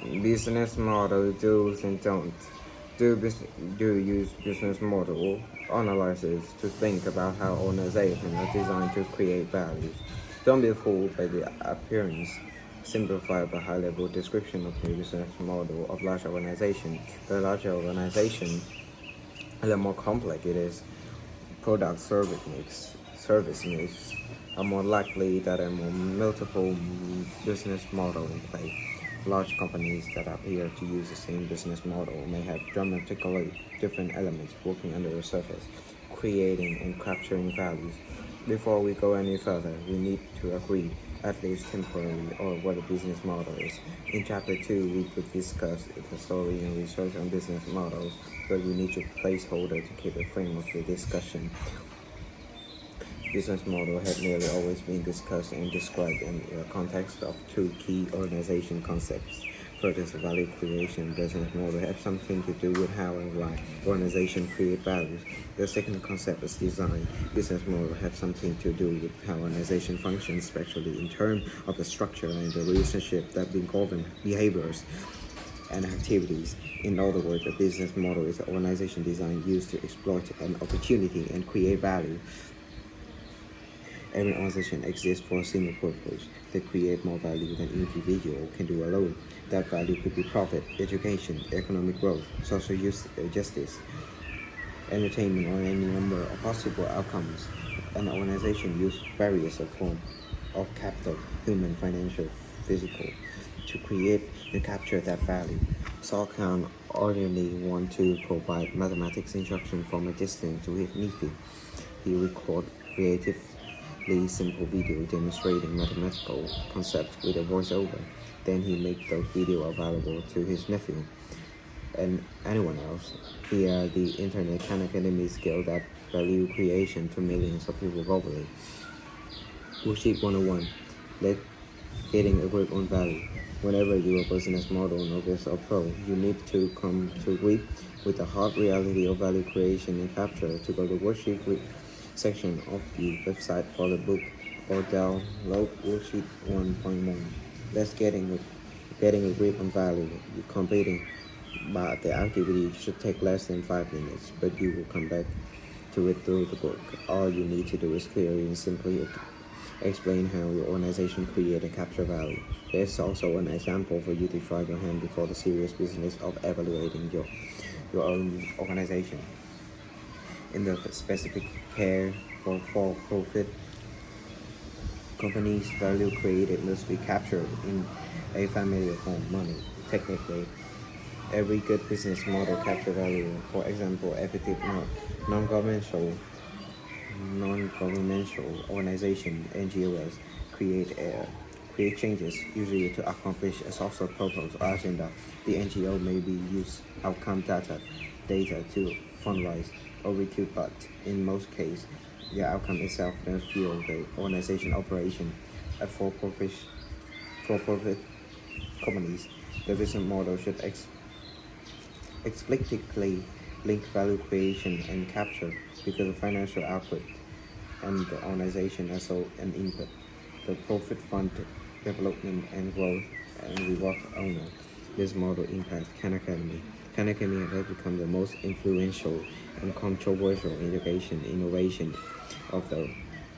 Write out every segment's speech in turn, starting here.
Business model do's and don'ts. Do use business model analysis to think about how organizations are designed to create value. Don't be fooled by the appearance. Simplify the high-level description of the business model of large organization. The larger organization, the more complex it is. Product service mix are more likely that a more multiple business model in play. Large companies that appear to use the same business model may have dramatically different elements working under the surface, creating and capturing values. Before we go any further, we need to agree, at least temporarily, on what a business model is. In Chapter 2, we could discuss the story and research on business models, but we need a placeholder to keep the frame of the discussion. Business model had nearly always been discussed and described in the context of two key organization concepts. First, value creation. Business model have something to do with how and why organization create values. The second concept is design. Business model have something to do with how organization functions, especially in terms of the structure and the relationship that govern behaviors and activities. In other words, a business model is an organization design used to exploit an opportunity and create value. Every organization exists for a single purpose: to create more value than individual can do alone. That value could be profit, education, economic growth, social justice, entertainment, or any number of possible outcomes. An organization uses various forms of capital, human, financial, physical, to create and capture that value. Quoc Anh ordinarily want to provide mathematics instruction from a distance to his nephew. He record creatively simple video demonstrating mathematical concepts with a voiceover. Then he make those videos available to his nephew and anyone else via the internet. Khan Academy scale that value creation to millions of people globally. Worksheet 101. Getting a grip on value. Whenever you are a business model, novice, or pro, you need to come to grip with the hard reality of value creation and capture. To go to worksheet section of the website for the book or download worksheet 1.1. That's getting a grip on value. You're completing, but the activity should take less than 5 minutes, but you will come back to it through the book. All you need to do is clearly and simply explain how your organization create and capture value. There's also an example for you to try your hand before the serious business of evaluating your own organization. In the specific care for profit companies, value created must be captured in a familiar form, money. Technically, every good business model capture value. For example, effective non-governmental organization (NGOs) create changes, usually to accomplish a social purpose or agenda. The NGO may be use outcome data to fundraise or recruit, but in most cases, the outcome itself does fuel the organization operation. At for-profit companies, the business model should explicitly link value creation and capture, because the financial output and the organization as an input. The profit fund development and growth and reward owner. This model impacts Khan Academy. Khan Academy has become the most influential and controversial education innovation of the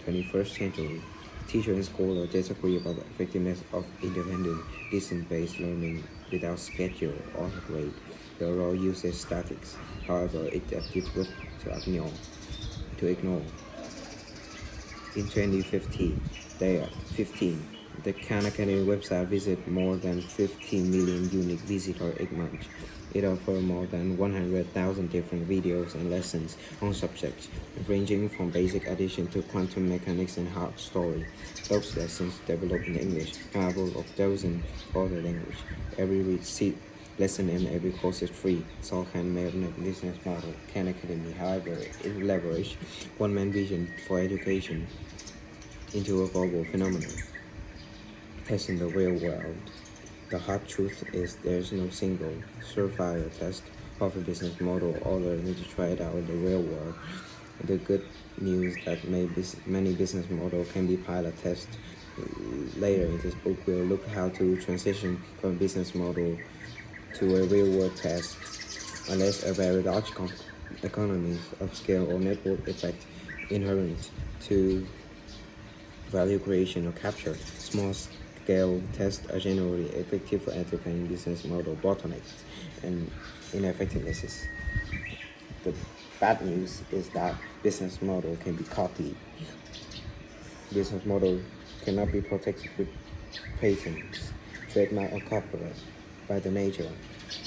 21st century. Teachers and scholars disagree about the effectiveness of independent, distance-based learning without schedule or grade. The overall usage statistics, however, it is difficult to ignore. In 2015, the Khan Academy website visited more than 15 million unique visitors each month. It offers more than 100,000 different videos and lessons on subjects ranging from basic addition to quantum mechanics and hard story. Those lessons develop in English, couple of dozen other languages. Every lesson and every course is free. Quoc Anh made a business model. Khan Academy, however, it leveraged one-man vision for education into a global phenomenon. Testing the real world. The hard truth is there's no single surefire test of a business model other than to try it out in the real world. The good news that many business models can be pilot tested. Later in this book, we'll look how to transition from business model to a real-world task. Unless a very large economies of scale or network effect inherent to value creation or capture, small-scale tests are generally effective for identifying business model bottlenecks and ineffectivenesses. The bad news is that business model can be copied. Business model cannot be protected with patents, trademark, or copyright. By the nature,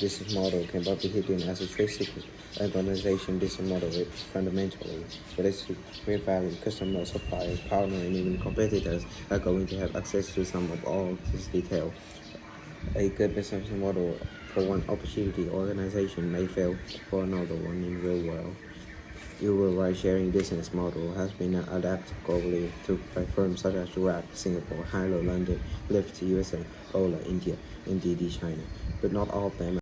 business model cannot be hidden as a trade secret. An organization business model is fundamentally relates to great value. Customers, suppliers, partners, and even competitors are going to have access to some of all this detail. A good business model for one opportunity organization may fail for another one in real world. Uber ride-sharing business model has been adapted globally by firms such as Grab, Singapore, Hilo, London, Lyft, USA, Ola, India, and Didi, China, but not all of them